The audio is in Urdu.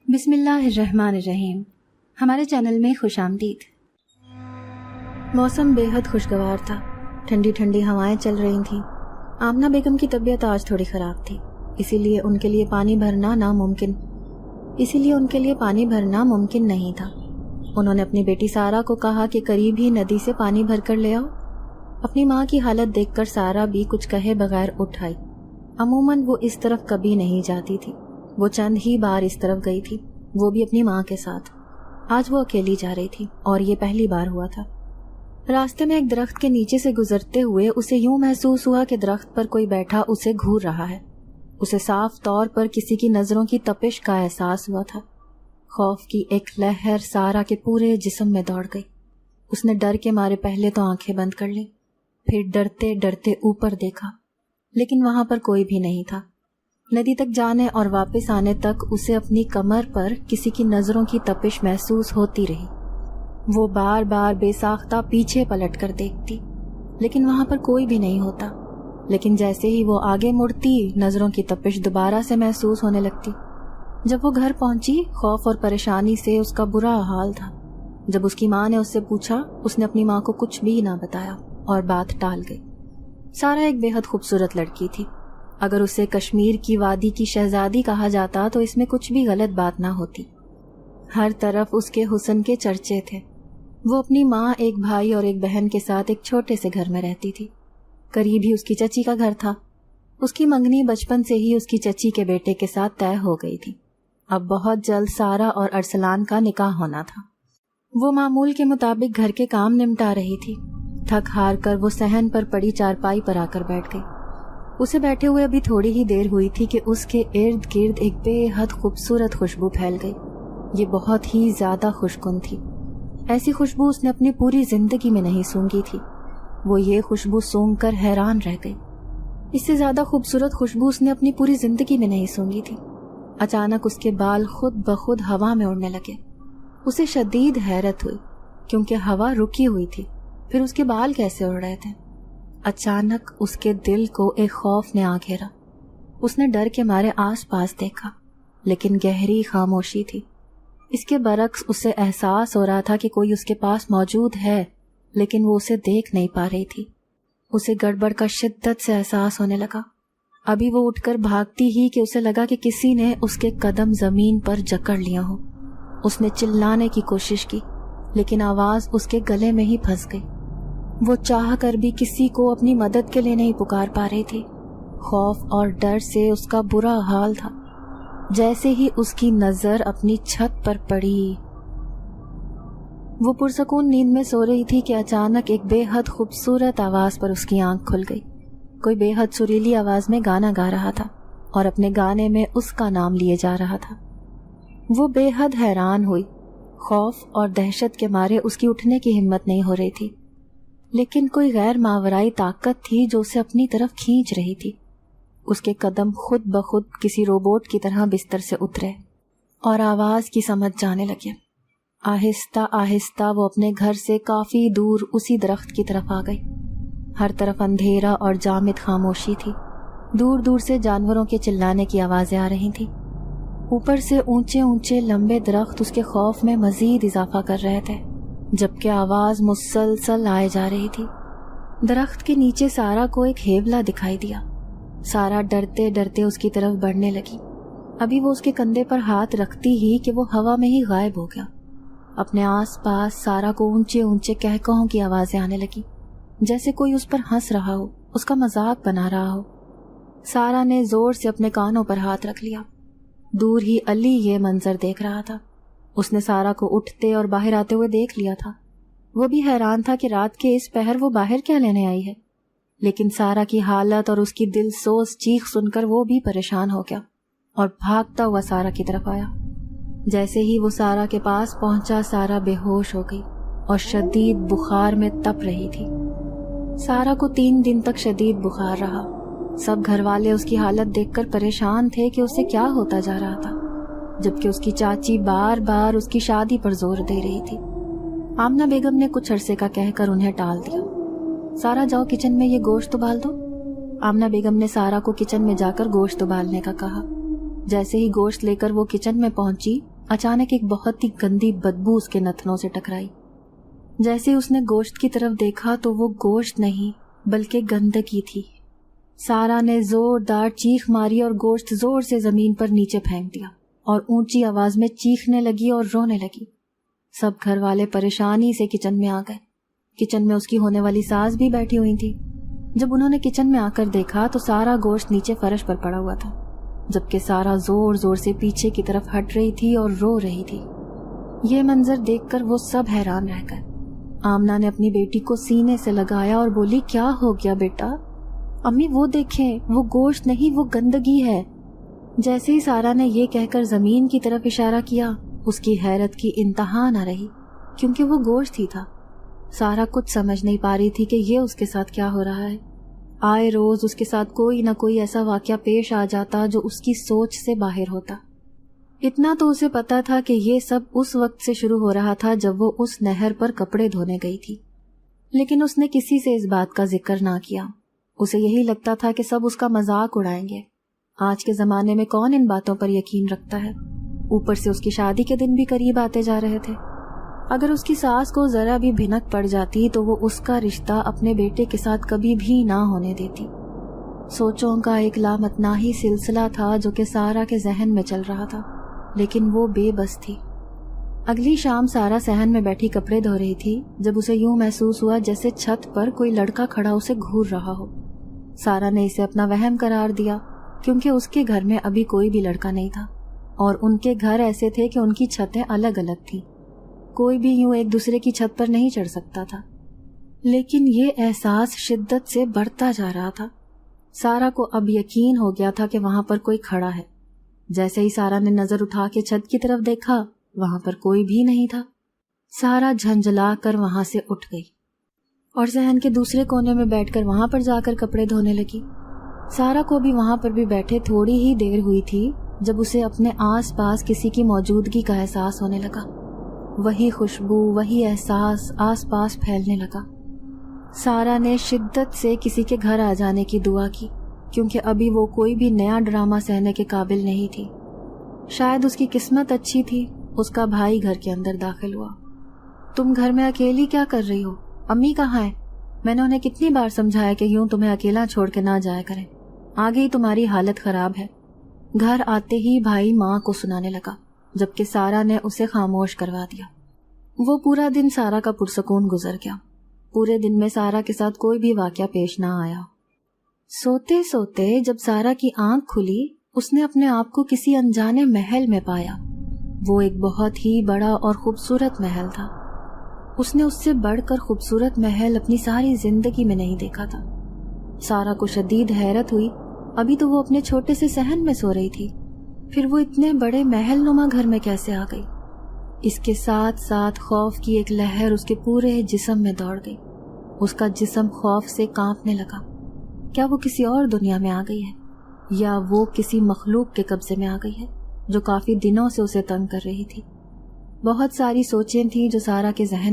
بسم اللہ الرحمن الرحیم۔ ہمارے چینل میں خوش آمدید۔ موسم بے حد خوشگوار تھا، ٹھنڈی ٹھنڈی ہوائیں چل رہی تھیں۔ آمنہ بیگم کی طبیعت آج تھوڑی خراب تھی، اسی لیے ان کے لیے پانی بھرنا ممکن نہیں تھا۔ انہوں نے اپنی بیٹی سارہ کو کہا کہ قریب ہی ندی سے پانی بھر کر لے آؤ۔ اپنی ماں کی حالت دیکھ کر سارہ بھی کچھ کہے بغیر اٹھ آئی۔ عموماً وہ اس طرف کبھی نہیں جاتی تھی، وہ چند ہی بار اس طرف گئی تھی، وہ بھی اپنی ماں کے ساتھ۔ آج وہ اکیلی جا رہی تھی اور یہ پہلی بار ہوا تھا۔ راستے میں ایک درخت کے نیچے سے گزرتے ہوئے اسے یوں محسوس ہوا کہ درخت پر کوئی بیٹھا اسے گھور رہا ہے۔ اسے صاف طور پر کسی کی نظروں کی تپش کا احساس ہوا تھا۔ خوف کی ایک لہر سارہ کے پورے جسم میں دوڑ گئی۔ اس نے ڈر کے مارے پہلے تو آنکھیں بند کر لیں، پھر ڈرتے ڈرتے اوپر دیکھا، لیکن وہاں پر کوئی بھی نہیں تھا۔ ندی تک جانے اور واپس آنے تک اسے اپنی کمر پر کسی کی نظروں کی تپش محسوس ہوتی رہی۔ وہ بار بار بے ساختہ پیچھے پلٹ کر دیکھتی، لیکن وہاں پر کوئی بھی نہیں ہوتا۔ لیکن جیسے ہی وہ آگے مڑتی، نظروں کی تپش دوبارہ سے محسوس ہونے لگتی۔ جب وہ گھر پہنچی، خوف اور پریشانی سے اس کا برا حال تھا۔ جب اس کی ماں نے اس سے پوچھا، اس نے اپنی ماں کو کچھ بھی نہ بتایا اور بات ٹال گئی۔ سارہ ایک بے حد خوبصورت لڑکی تھی۔ اگر اسے کشمیر کی وادی کی شہزادی کہا جاتا تو اس میں کچھ بھی غلط بات نہ ہوتی۔ ہر طرف اس کے حسن کے چرچے تھے۔ وہ اپنی ماں، ایک بھائی اور ایک بہن کے ساتھ ایک چھوٹے سے گھر میں رہتی تھی۔ قریب ہی اس کی چچی کا گھر تھا۔ اس کی منگنی بچپن سے ہی اس کی چچی کے بیٹے کے ساتھ طے ہو گئی تھی۔ اب بہت جلد سارہ اور ارسلان کا نکاح ہونا تھا۔ وہ معمول کے مطابق گھر کے کام نمٹا رہی تھی۔ تھک ہار کر وہ صحن پر پڑی چارپائی پر آ کر بیٹھ گئی۔ اسے بیٹھے ہوئے ابھی تھوڑی ہی دیر ہوئی تھی کہ اس کے ارد گرد ایک بے حد خوبصورت خوشبو پھیل گئی۔ یہ بہت ہی زیادہ خوشگن تھی۔ ایسی خوشبو اس نے اپنی پوری زندگی میں نہیں سونگھی تھی۔ وہ یہ خوشبو سونگ کر حیران رہ گئی۔ اس سے زیادہ خوبصورت خوشبو اس نے اپنی پوری زندگی میں نہیں سونگھی تھی۔ اچانک اس کے بال خود بخود ہوا میں اڑنے لگے۔ اسے شدید حیرت ہوئی، کیونکہ ہوا رکی ہوئی تھی، پھر اس کے بال کیسے اڑ رہے تھے؟ اچانک اس کے دل کو ایک خوف نے آ گھیرا۔ اس نے ڈر کے مارے آس پاس دیکھا، لیکن گہری خاموشی تھی۔ اس کے برعکس اسے احساس ہو رہا تھا کہ کوئی اس کے پاس موجود ہے، لیکن وہ اسے دیکھ نہیں پا رہی تھی۔ اسے گڑبڑ کا شدت سے احساس ہونے لگا۔ ابھی وہ اٹھ کر بھاگتی ہی کہ اسے لگا کہ کسی نے اس کے قدم زمین پر جکڑ لیا ہو۔ اس نے چلانے کی کوشش کی، لیکن آواز اس کے گلے میں ہی پھنس گئی۔ وہ چاہ کر بھی کسی کو اپنی مدد کے لیے نہیں پکار پا رہی تھی۔ خوف اور ڈر سے اس کا برا حال تھا۔ جیسے ہی اس کی نظر اپنی چھت پر پڑی، وہ پرسکون نیند میں سو رہی تھی کہ اچانک ایک بے حد خوبصورت آواز پر اس کی آنکھ کھل گئی۔ کوئی بے حد سریلی آواز میں گانا گا رہا تھا اور اپنے گانے میں اس کا نام لیے جا رہا تھا۔ وہ بے حد حیران ہوئی۔ خوف اور دہشت کے مارے اس کی اٹھنے کی ہمت نہیں ہو رہی تھی، لیکن کوئی غیر ماورائی طاقت تھی جو اسے اپنی طرف کھینچ رہی تھی۔ اس کے قدم خود بخود کسی روبوٹ کی طرح بستر سے اترے اور آواز کی سمجھ جانے لگے۔ آہستہ آہستہ وہ اپنے گھر سے کافی دور اسی درخت کی طرف آ گئی۔ ہر طرف اندھیرا اور جامد خاموشی تھی۔ دور دور سے جانوروں کے چلانے کی آوازیں آ رہی تھیں۔ اوپر سے اونچے اونچے لمبے درخت اس کے خوف میں مزید اضافہ کر رہے تھے، جبکہ آواز مسلسل آئے جا رہی تھی۔ درخت کے نیچے سارہ کو ایک ہیولا دکھائی دیا۔ سارہ ڈرتے ڈرتے اس کی طرف بڑھنے لگی۔ ابھی وہ اس کے کندھے پر ہاتھ رکھتی ہی کہ وہ ہوا میں ہی غائب ہو گیا۔ اپنے آس پاس سارہ کو اونچے اونچے قہقہوں کی آوازیں آنے لگی، جیسے کوئی اس پر ہنس رہا ہو، اس کا مذاق بنا رہا ہو۔ سارہ نے زور سے اپنے کانوں پر ہاتھ رکھ لیا۔ دور ہی علی یہ منظر دیکھ رہا تھا۔ اس نے سارہ کو اٹھتے اور باہر آتے ہوئے دیکھ لیا تھا۔ وہ بھی حیران تھا کہ رات کے اس پہر وہ باہر کیا لینے آئی ہے، لیکن سارہ کی حالت اور اس کی دل سوز چیخ سن کر وہ بھی پریشان ہو گیا اور بھاگتا ہوا سارہ کی طرف آیا۔ جیسے ہی وہ سارہ کے پاس پہنچا، سارہ بے ہوش ہو گئی اور شدید بخار میں تپ رہی تھی۔ سارہ کو 3 دن تک شدید بخار رہا۔ سب گھر والے اس کی حالت دیکھ کر پریشان تھے کہ اسے کیا ہوتا جا رہا تھا، جبکہ اس کی چاچی بار بار اس کی شادی پر زور دے رہی تھی۔ آمنہ بیگم نے کچھ عرصے کا کہہ کر انہیں ٹال دیا۔ سارہ جاؤ کچن میں یہ گوشت ابال دو۔ آمنہ بیگم نے سارہ کو کچن میں جا کر گوشت ابالنے کا کہا۔ جیسے ہی گوشت لے کر وہ کچن میں پہنچی، اچانک ایک بہت ہی گندی بدبو اس کے نتنوں سے ٹکرائی۔ جیسے اس نے گوشت کی طرف دیکھا تو وہ گوشت نہیں بلکہ گندگی تھی۔ سارا نے زوردار چیخ ماری اور گوشت زور سے زمین پر نیچے پھینک دیا اور اونچی آواز میں چیخنے لگی اور رونے لگی۔ سب گھر والے پریشانی سے کچن میں آ گئے۔ کچن میں اس کی ہونے والی ساس بھی بیٹھی ہوئی تھی۔ جب انہوں نے کچن میں آ کر دیکھا تو سارا گوشت نیچے فرش پر پڑا ہوا تھا، جبکہ سارا زور زور سے پیچھے کی طرف ہٹ رہی تھی اور رو رہی تھی۔ یہ منظر دیکھ کر وہ سب حیران رہ گئے۔ آمنہ نے اپنی بیٹی کو سینے سے لگایا اور بولی، کیا ہو گیا بیٹا؟ امی وہ دیکھیں، وہ گوشت نہیں، وہ گندگی ہے۔ جیسے ہی سارا نے یہ کہہ کر زمین کی طرف اشارہ کیا، اس کی حیرت کی انتہا نہ رہی، کیونکہ وہ گوشت ہی تھا۔ سارا کچھ سمجھ نہیں پا رہی تھی کہ یہ اس کے ساتھ کیا ہو رہا ہے۔ آئے روز اس کے ساتھ کوئی نہ کوئی ایسا واقعہ پیش آ جاتا جو اس کی سوچ سے باہر ہوتا۔ اتنا تو اسے پتا تھا کہ یہ سب اس وقت سے شروع ہو رہا تھا جب وہ اس نہر پر کپڑے دھونے گئی تھی، لیکن اس نے کسی سے اس بات کا ذکر نہ کیا۔ اسے یہی لگتا تھا کہ سب اس کا مذاق اڑائیں گے۔ آج کے زمانے میں کون ان باتوں پر یقین رکھتا ہے؟ اوپر سے اس کی شادی کے دن بھی قریب آتے جا رہے تھے۔ اگر اس کی ساس کو ذرا بھی بھنک پڑ جاتی تو وہ اس کا رشتہ اپنے بیٹے کے ساتھ کبھی بھی نہ ہونے دیتی۔ سوچوں کا ایک لامتناہی سلسلہ تھا جو کہ سارا کے ذہن میں چل رہا تھا، لیکن وہ بے بس تھی۔ اگلی شام سارا صحن میں بیٹھی کپڑے دھو رہی تھی جب اسے یوں محسوس ہوا جیسے چھت پر کوئی لڑکا کھڑا اسے گھور رہا ہو۔ سارا نے اسے اپنا وہم قرار دیا، کیونکہ اس کے گھر میں ابھی کوئی بھی لڑکا نہیں تھا، اور ان کے گھر ایسے تھے کہ ان کی چھتیں الگ الگ تھیں۔ کوئی بھی یوں ایک دوسرے کی چھت پر نہیں چڑھ سکتا تھا۔ لیکن یہ احساس شدت سے بڑھتا جا رہا تھا۔ سارا کو اب یقین ہو گیا تھا کہ وہاں پر کوئی کھڑا ہے۔ جیسے ہی سارا نے نظر اٹھا کے چھت کی طرف دیکھا، وہاں پر کوئی بھی نہیں تھا۔ سارا جھنجھلا کر وہاں سے اٹھ گئی اور صحن کے دوسرے کونے میں بیٹھ کر وہاں پر جا کر کپڑے دھونے لگی۔ سارا کو بھی وہاں پر بھی بیٹھے تھوڑی ہی دیر ہوئی تھی جب اسے اپنے آس پاس کسی کی موجودگی کا احساس ہونے لگا۔ وہی خوشبو، وہی احساس آس پاس پھیلنے لگا۔ سارا نے شدت سے کسی کے گھر آ جانے کی دعا کی، کیونکہ ابھی وہ کوئی بھی نیا ڈرامہ سہنے کے قابل نہیں تھی۔ شاید اس کی قسمت اچھی تھی، اس کا بھائی گھر کے اندر داخل ہوا۔ تم گھر میں اکیلی کیا کر رہی ہو؟ امی کہاں ہے؟ میں نے انہیں کتنی بار سمجھایا کہ یوں تمہیں اکیلا چھوڑ کے نہ جایا کریں، آگے ہی تمہاری حالت خراب ہے۔ گھر آتے ہی بھائی ماں کو سنانے لگا، جبکہ سارا نے اسے خاموش کروا دیا۔ وہ پورا دن سارا کا پرسکون گزر گیا۔ پورے دن میں سارا کے ساتھ کوئی بھی واقعہ پیش نہ آیا۔ سوتے سوتے جب سارا کی آنکھ کھلی، اس نے اپنے آپ کو کسی انجانے محل میں پایا۔ وہ ایک بہت ہی بڑا اور خوبصورت محل تھا۔ اس نے اس سے بڑھ کر خوبصورت محل اپنی ساری زندگی میں نہیں دیکھا تھا۔ سارا کو شدید حیرت ہوئی، ابھی تو وہ اپنے چھوٹے سے صحن میں سو رہی تھی، پھر وہ اتنے بڑے محل نما گھر میں کیسے آ گئی؟ اس کے ساتھ ساتھ خوف کی ایک لہر اس کے پورے جسم میں دوڑ گئی۔ اس کا جسم خوف سے کانپنے لگا۔ کیا وہ کسی اور دنیا میں آ گئی ہے، یا وہ کسی مخلوق کے قبضے میں آ گئی ہے جو کافی دنوں سے اسے تنگ کر رہی تھی؟ بہت ساری سوچیں تھیں جو سارا کے ذہن